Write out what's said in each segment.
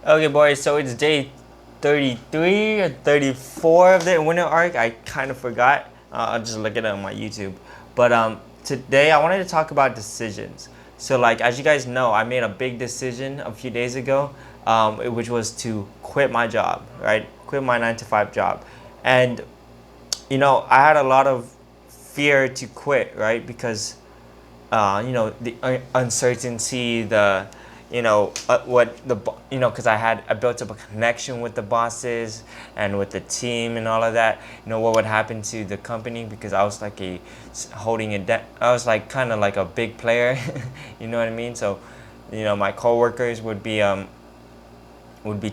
Okay, boys, so it's day 33 or 34 of the winter arc. I kind of forgot. I'll just look it up on my YouTube. But today I wanted to talk about decisions. So, like, as you guys know, I made a big decision a few days ago, which was to quit my job, right? Quit my 9 to 5 job. And, I had a lot of fear to quit, right? Because the uncertainty, because I built up a connection with the bosses and with the team and all of that. What would happen to the company, because I was like I was like kind of like a big player. You know what I mean? So, my coworkers would be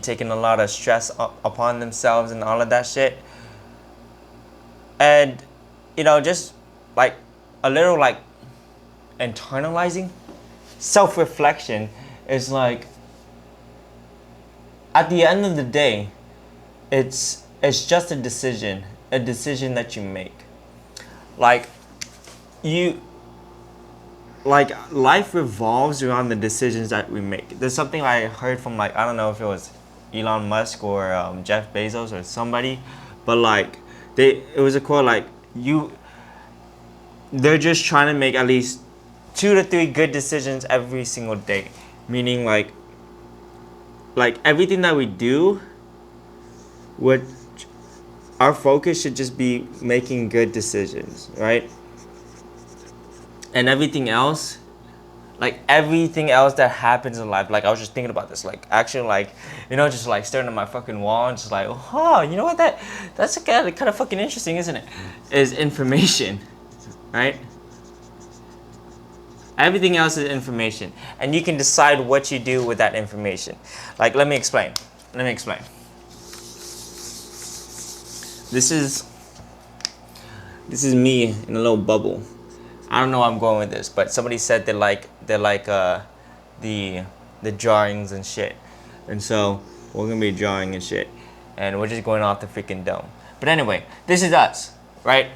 taking a lot of stress upon themselves and all of that shit. And, just like a little like internalizing self-reflection is like, at the end of the day, it's just a decision that you make. Like, you like life revolves around the decisions that we make. There's something I heard from, like, I don't know if it was Elon Musk or Jeff Bezos or somebody, but like it was a quote like, they're just trying to make at least 2 to 3 good decisions every single day. Meaning, like everything that we do, would our focus should just be making good decisions, right? And everything else that happens in life, like, I was just thinking about this, like, actually, like, just like staring at my fucking wall and just like, oh, you know what, that's kind of fucking interesting, isn't it? Is information, right? Everything else is information, and you can decide what you do with that information. Like, let me explain. This is me in a little bubble. I don't know where I'm going with this, but somebody said they like the drawings and shit, and so we're gonna be drawing and shit, and we're just going off the freaking dome. But anyway, this is us, right?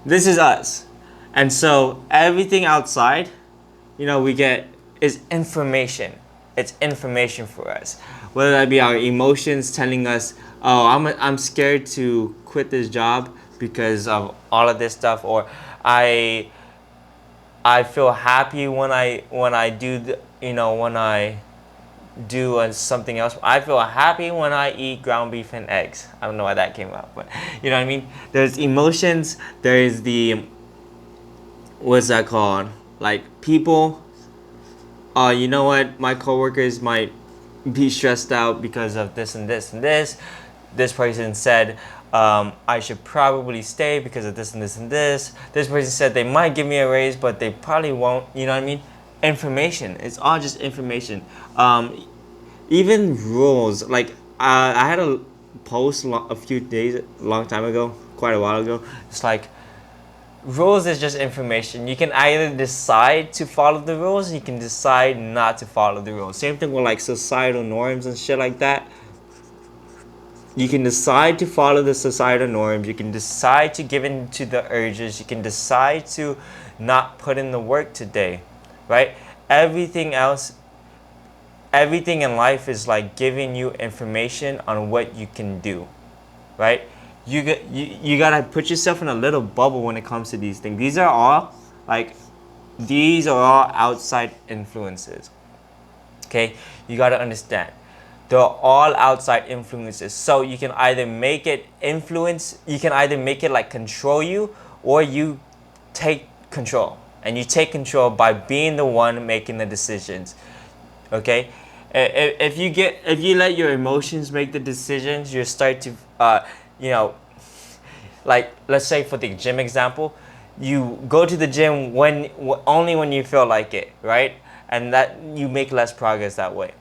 This is us. And so everything outside, we get is information. It's information for us. Whether that be our emotions telling us, oh, I'm scared to quit this job because of all of this stuff, or I feel happy when I do something else. I feel happy when I eat ground beef and eggs. I don't know why that came out, but you know what I mean? There's emotions, there is the, what's that called? Like, people, you know what? My coworkers might be stressed out because of this and this and this. This person said I should probably stay because of this and this and this. This person said they might give me a raise, but they probably won't. You know what I mean? Information. It's all just information. Even rules. Like, I had a post long time ago, quite a while ago. It's like, rules is just information. You can either decide to follow the rules, you can decide not to follow the rules. Same thing with like societal norms and shit like that. You can decide to follow the societal norms, you can decide to give in to the urges, you can decide to not put in the work today, right? Everything in life is like giving you information on what you can do, right? You gotta put yourself in a little bubble when it comes to these things. These are all outside influences. Okay, you gotta understand, they're all outside influences. So you can either make it like control you, or you take control. And you take control by being the one making the decisions. Okay, if you let your emotions make the decisions, you start to like, let's say for the gym example, you go to the gym only when you feel like it, right? And that you make less progress that way.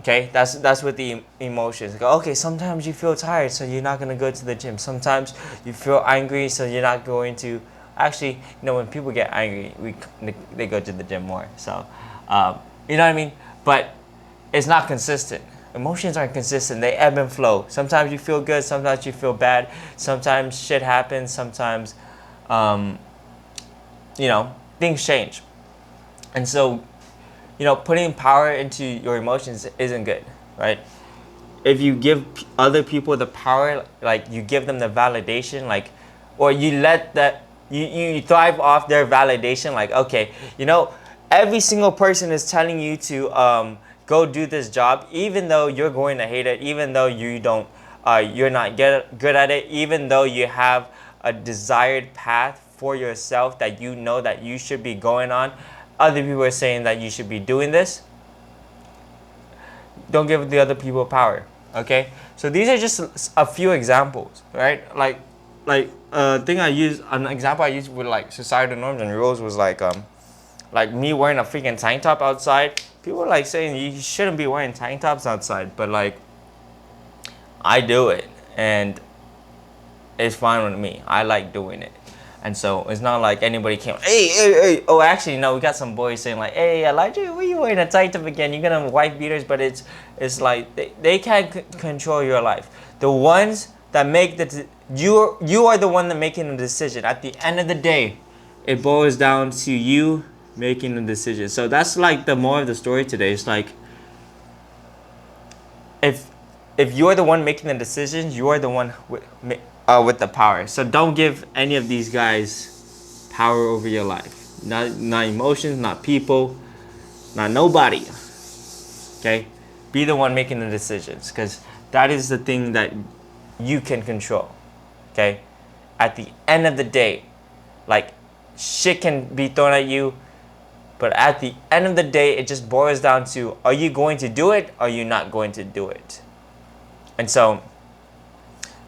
Okay, that's with the emotions. Okay, sometimes you feel tired, so you're not gonna go to the gym. Sometimes you feel angry, so you're not going to. Actually, when people get angry, they go to the gym more. So, you know what I mean? But it's not consistent. Emotions aren't consistent. They ebb and flow. Sometimes you feel good. Sometimes you feel bad. Sometimes shit happens. Sometimes, things change. And so, putting power into your emotions isn't good, right? If you give other people the power, like you give them the validation, like, or you let that you thrive off their validation, like, okay, every single person is telling you to go do this job, even though you're going to hate it, even though you're not good at it, even though you have a desired path for yourself that you know that you should be going on. Other people are saying that you should be doing this. Don't give the other people power. Okay, so these are just a few examples, right? Like an example I used with like societal norms and rules was like me wearing a freaking tank top outside. People are like saying you shouldn't be wearing tank tops outside, but like I do it and it's fine with me. I like doing it. And so it's not like anybody came, hey. Oh, actually, no, we got some boys saying like, hey, Elijah, why are you wearing a tank top again? You're gonna wife beaters, but it's like they can't control your life. The ones that make you are the one that making the decision. At the end of the day, it boils down to you making the decision. So that's like the moral of the story today. It's like if you're the one making the decisions, you are the one with the power. So don't give any of these guys power over your life. Not emotions, not people, not nobody. Okay? Be the one making the decisions, because that is the thing that you can control. Okay? At the end of the day, like, shit can be thrown at you, but at the end of the day, it just boils down to, are you going to do it or are you not going to do it? And so,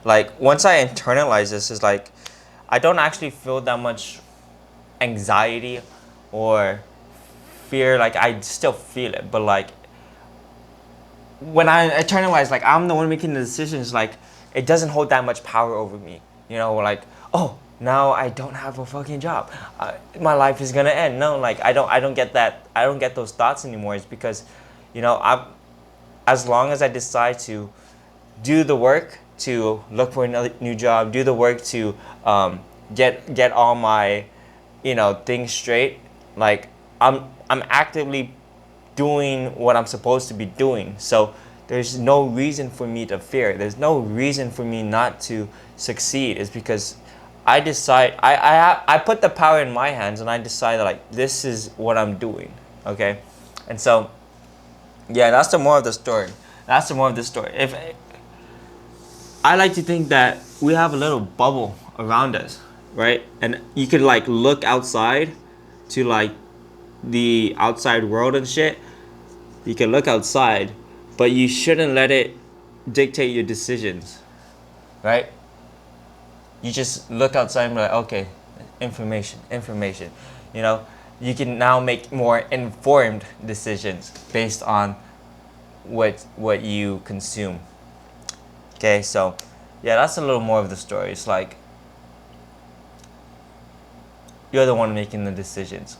like, once I internalize this, is like, I don't actually feel that much anxiety or fear. Like, I still feel it, but like, when I internalize, like, I'm the one making the decisions, like, it doesn't hold that much power over me. Like, oh, now I don't have a fucking job. My life is gonna end. No, like, I don't get that. I don't get those thoughts anymore. It's because, as long as I decide to do the work to look for another new job, do the work to get all my things straight, like I'm actively doing what I'm supposed to be doing. So there's no reason for me to fear. There's no reason for me not to succeed. It's because I decide, I put the power in my hands, and I decide that, like, this is what I'm doing. Okay? And so, yeah, that's the moral of the story. That's the moral of the story. If I like to think that we have a little bubble around us, right? And you could like look outside to like the outside world and shit. You can look outside, but you shouldn't let it dictate your decisions, right? You just look outside and be like, okay, information. You can now make more informed decisions based on what you consume. Okay, so yeah, that's a little more of the story. It's like you're the one making the decisions.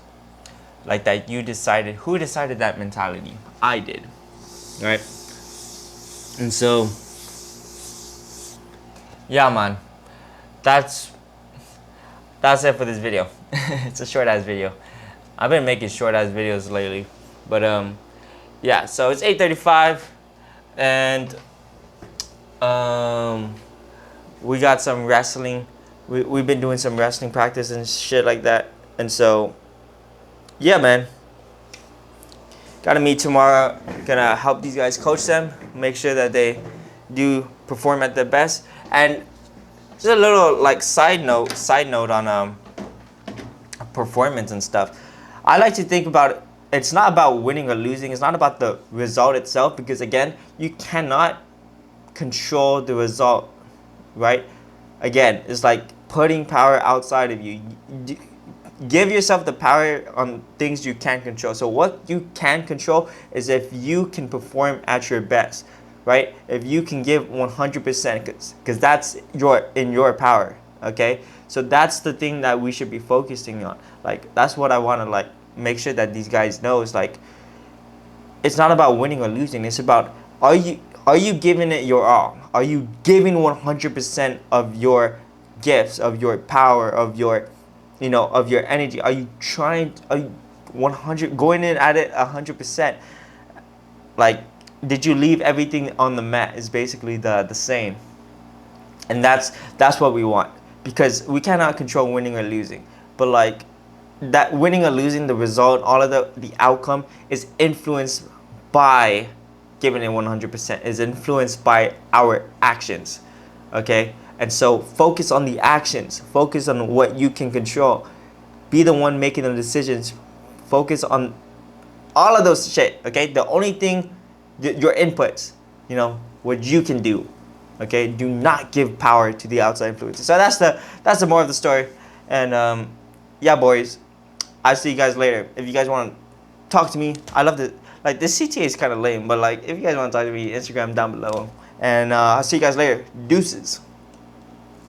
Like that, you decided. Who decided that mentality? I did. Right? And so, yeah, man, that's it for this video. It's a short ass video. I've been making short ass videos lately, but yeah. So it's 8:35, and we got some wrestling. We've been doing some wrestling practice and shit like that. And so, yeah, man. Gotta meet tomorrow. Gonna help these guys, coach them, make sure that they do perform at their best. And just a little like side note on performance and stuff. I like to think about it. It's not about winning or losing. It's not about the result itself, because again, you cannot control the result, right? Again, it's like putting power outside of you. Give yourself the power on things you can control. So what you can control is if you can perform at your best, right? If you can give 100%, because that's in your power, okay? So that's the thing that we should be focusing on. Like, that's what I want to like make sure that these guys know, is like, it's not about winning or losing. It's about, are you giving it your all? Are you giving 100% of your gifts, of your power, of your, of your energy? Are you 100, going in at it 100%. Like, did you leave everything on the mat is basically the same. And that's what we want, because we cannot control winning or losing, but like that winning or losing, the result, all of the outcome is influenced by giving it 100%, is influenced by our actions. Okay, and so focus on the actions, focus on what you can control, be the one making the decisions, focus on all of those shit. Okay, the only thing, your inputs, you know, what you can do. Okay, do not give power to the outside influences. So that's the more of the story. And yeah, boys, I'll see you guys later. If you guys want to talk to me, I love to, like, this CTA is kind of lame, but like if you guys want to talk to me, Instagram down below. And I'll see you guys later. Deuces.